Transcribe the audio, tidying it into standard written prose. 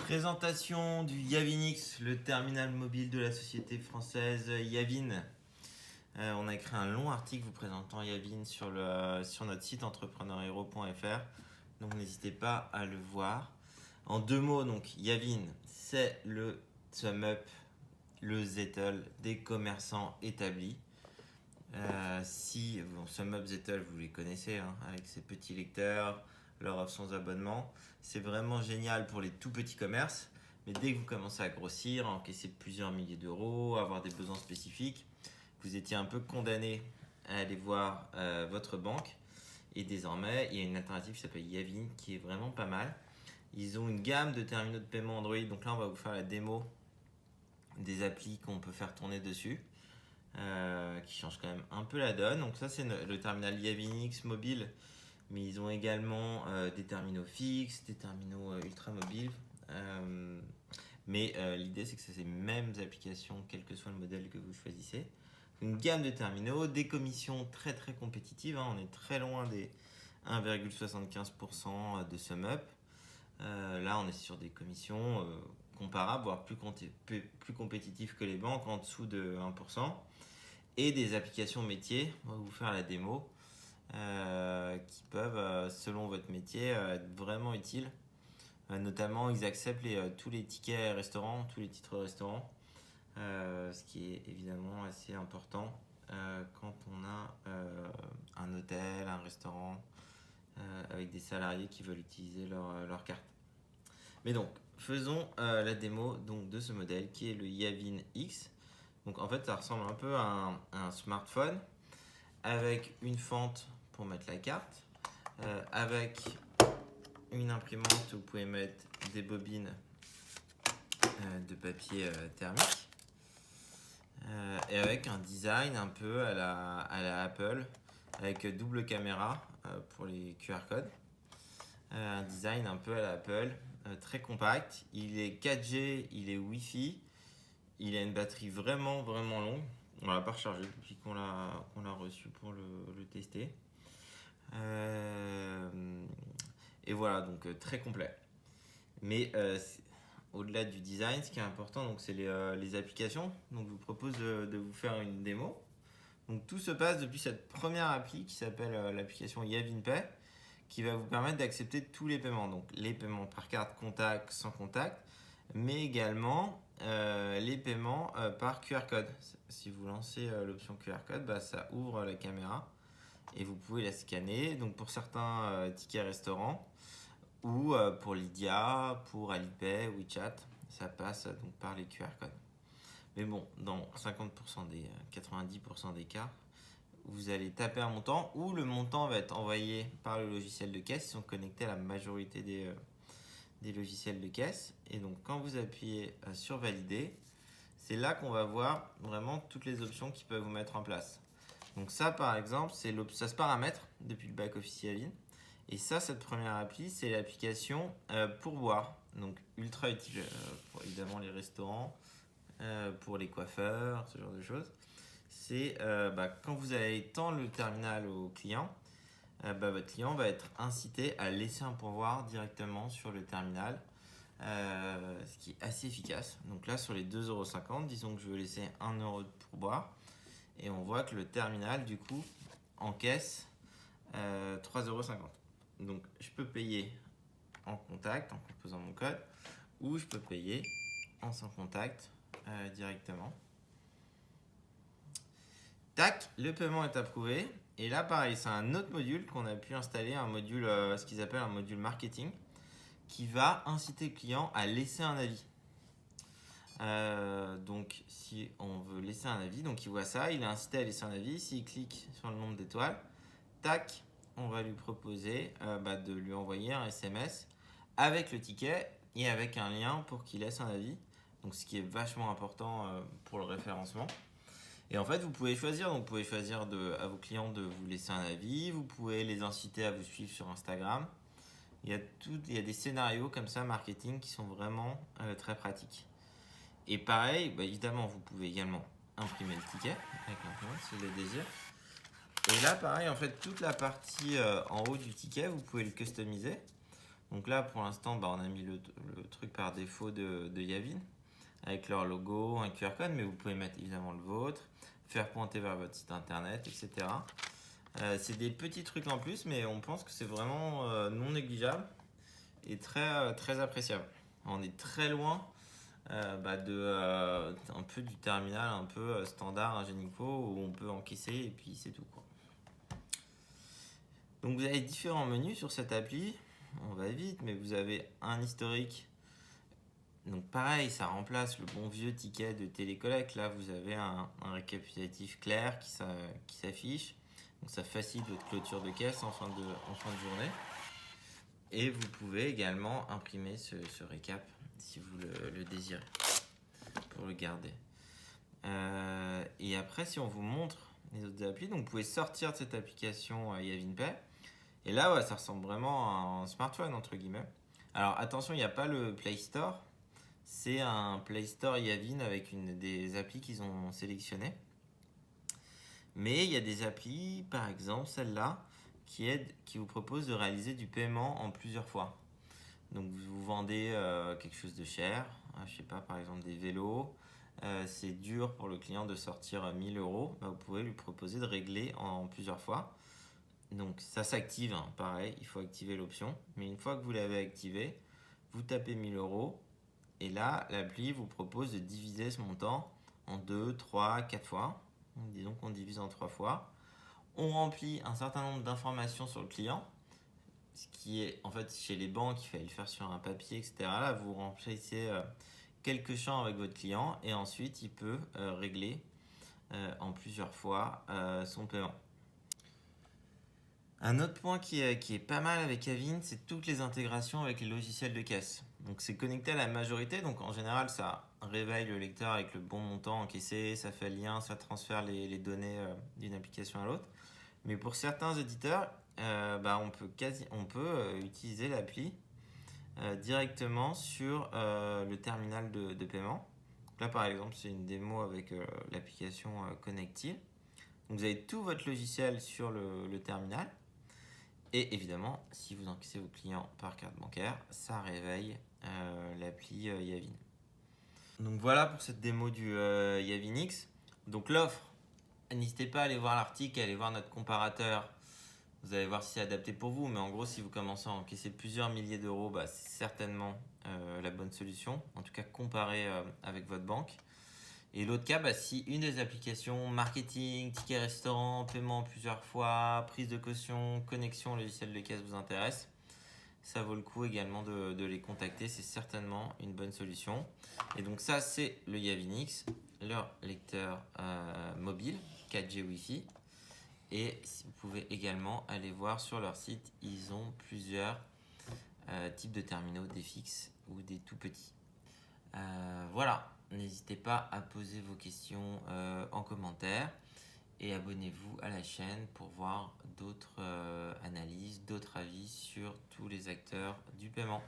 Présentation du Yavinix, le terminal mobile de la société française Yavin. On a écrit un long article vous présentant Yavin sur notre site entrepreneurhero.fr, donc n'hésitez pas à le voir. En deux mots, donc Yavin, c'est le sum-up, le Zettel des commerçants établis. SumUp, Zettel, vous les connaissez, hein, avec ces petits lecteurs, leur offre sans abonnement. C'est vraiment génial pour les tout petits commerces, mais dès que vous commencez à grossir, à encaisser plusieurs milliers d'euros, à avoir des besoins spécifiques, vous étiez un peu condamné à aller voir votre banque. Et désormais, il y a une alternative qui s'appelle Yavin qui est vraiment pas mal. Ils ont une gamme de terminaux de paiement Android, donc là on va vous faire la démo des applis qu'on peut faire tourner dessus. Qui change quand même un peu la donne. Donc ça c'est le terminal Yavinix mobile, mais ils ont également des terminaux fixes, des terminaux ultra mobiles. Mais l'idée c'est que c'est ces mêmes applications quel que soit le modèle que vous choisissez. Une gamme de terminaux, des commissions très très compétitives, hein. On est très loin des 1,75% de SumUp. Là on est sur des commissions comparables, voire plus compétitives que les banques, en dessous de 1%. Et des applications métiers, on va vous faire la démo, qui peuvent, selon votre métier, être vraiment utiles. Notamment, ils acceptent tous les tickets restaurants, tous les titres restaurants, ce qui est évidemment assez important quand on a un hôtel, un restaurant, avec des salariés qui veulent utiliser leur carte. Mais donc, faisons la démo donc, de ce modèle qui est le Yavin X. Donc en fait, ça ressemble un peu à un smartphone avec une fente pour mettre la carte, avec une imprimante où vous pouvez mettre des bobines de papier thermique, et avec un design un peu à la Apple, avec double caméra pour les QR codes. Un design un peu à la Apple, très compact. Il est 4G, il est Wi-Fi. Il a une batterie vraiment vraiment longue. On l'a pas rechargé depuis qu'on l'a reçu pour le tester. Et voilà, donc très complet. Mais au-delà du design, ce qui est important, donc, c'est les applications. Donc je vous propose de vous faire une démo. Donc tout se passe depuis cette première appli qui s'appelle l'application YavinPay, qui va vous permettre d'accepter tous les paiements. Donc les paiements par carte, contact, sans contact, mais également les paiements par QR code. Si vous lancez l'option QR code, ça ouvre la caméra et vous pouvez la scanner. Donc pour certains tickets restaurants ou pour Lydia, pour Alipay, WeChat, ça passe donc par les QR codes. Mais bon, dans 90% des cas, vous allez taper un montant ou le montant va être envoyé par le logiciel de caisse. Ils sont connectés à la majorité des logiciels de caisse. Et donc quand vous appuyez sur valider, c'est là qu'on va voir vraiment toutes les options qui peuvent vous mettre en place. Donc ça par exemple, ça se paramètre depuis le back-office Yavin. Et ça, cette première appli, c'est l'application pourboire. Donc ultra utile pour évidemment les restaurants, pour les coiffeurs, ce genre de choses. C'est quand vous allez tendre le terminal au client, votre client va être incité à laisser un pourboire directement sur le terminal, ce qui est assez efficace. Donc là, sur les 2,50 €, disons que je veux laisser 1 € de pourboire, et on voit que le terminal, du coup, encaisse 3,50 €. Donc je peux payer en contact, en composant mon code, ou je peux payer en sans contact directement. Tac, le paiement est approuvé. Et là, pareil, c'est un autre module qu'on a pu installer, un module, ce qu'ils appellent un module marketing, qui va inciter le client à laisser un avis. Donc, si on veut laisser un avis, donc il voit ça, il est incité à laisser un avis. S'il clique sur le nombre d'étoiles, tac, on va lui proposer de lui envoyer un SMS avec le ticket et avec un lien pour qu'il laisse un avis. Donc, ce qui est vachement important pour le référencement. Et en fait, vous pouvez choisir. Donc, vous pouvez choisir à vos clients de vous laisser un avis. Vous pouvez les inciter à vous suivre sur Instagram. Il y a des scénarios comme ça, marketing, qui sont vraiment très pratiques. Et pareil, évidemment, vous pouvez également imprimer le ticket avec l'imprimante si vous le désirez. Et là, pareil, en fait, toute la partie en haut du ticket, vous pouvez le customiser. Donc là, pour l'instant, on a mis le truc par défaut de Yavin, avec leur logo, un QR code, mais vous pouvez mettre évidemment le vôtre, faire pointer vers votre site internet, etc. C'est des petits trucs en plus, mais on pense que c'est vraiment non négligeable et très appréciable. On est très loin un peu du terminal un peu standard Ingenico où on peut encaisser et puis c'est tout, quoi. Donc vous avez différents menus sur cette appli. On va vite, mais vous avez un historique. Donc pareil, ça remplace le bon vieux ticket de télécollecte. Là, vous avez un récapitulatif clair qui s'affiche. Donc ça facilite votre clôture de caisse en fin de journée. Et vous pouvez également imprimer ce récap si vous le désirez pour le garder. Et après, si on vous montre les autres applis, donc vous pouvez sortir de cette application YavinPay. Et là, ouais, ça ressemble vraiment à un smartphone, entre guillemets. Alors attention, il n'y a pas le Play Store. C'est un Play Store Yavin avec des applis qu'ils ont sélectionnées. Mais il y a des applis, par exemple celle-là, qui vous propose de réaliser du paiement en plusieurs fois. Donc vous vendez quelque chose de cher, je sais pas, par exemple des vélos. C'est dur pour le client de sortir 1 000 euros. Vous pouvez lui proposer de régler en plusieurs fois. Donc ça s'active, hein, pareil, il faut activer l'option. Mais une fois que vous l'avez activé, vous tapez 1 000 euros. Et là, l'appli vous propose de diviser ce montant en 2, 3, 4 fois. Donc, disons qu'on divise en 3 fois. On remplit un certain nombre d'informations sur le client. Ce qui est, en fait, chez les banques, il fallait le faire sur un papier, etc. Là, vous remplissez quelques champs avec votre client et ensuite, il peut régler en plusieurs fois son paiement. Un autre point qui est pas mal avec Yavin, c'est toutes les intégrations avec les logiciels de caisse. Donc c'est connecté à la majorité, donc en général ça réveille le lecteur avec le bon montant encaissé, ça fait le lien, ça transfère les données d'une application à l'autre. Mais pour certains éditeurs, on peut utiliser l'appli directement sur le terminal de paiement. Donc là par exemple c'est une démo avec l'application Connectil. Donc vous avez tout votre logiciel sur le terminal. Et évidemment, si vous encaissez vos clients par carte bancaire, ça réveille l'appli Yavin. Donc voilà pour cette démo du Yavinix. Donc l'offre, n'hésitez pas à aller voir l'article, à aller voir notre comparateur. Vous allez voir si c'est adapté pour vous. Mais en gros, si vous commencez à encaisser plusieurs milliers d'euros, c'est certainement la bonne solution. En tout cas, comparé avec votre banque. Et l'autre cas, si une des applications marketing, ticket restaurant, paiement plusieurs fois, prise de caution, connexion logiciel de caisse vous intéresse, ça vaut le coup également de les contacter. C'est certainement une bonne solution. Et donc ça, c'est le Yavinix, leur lecteur mobile 4G Wi-Fi. Et vous pouvez également aller voir sur leur site, ils ont plusieurs types de terminaux, des fixes ou des tout petits. Voilà. N'hésitez pas à poser vos questions en commentaire et abonnez-vous à la chaîne pour voir d'autres analyses, d'autres avis sur tous les acteurs du paiement.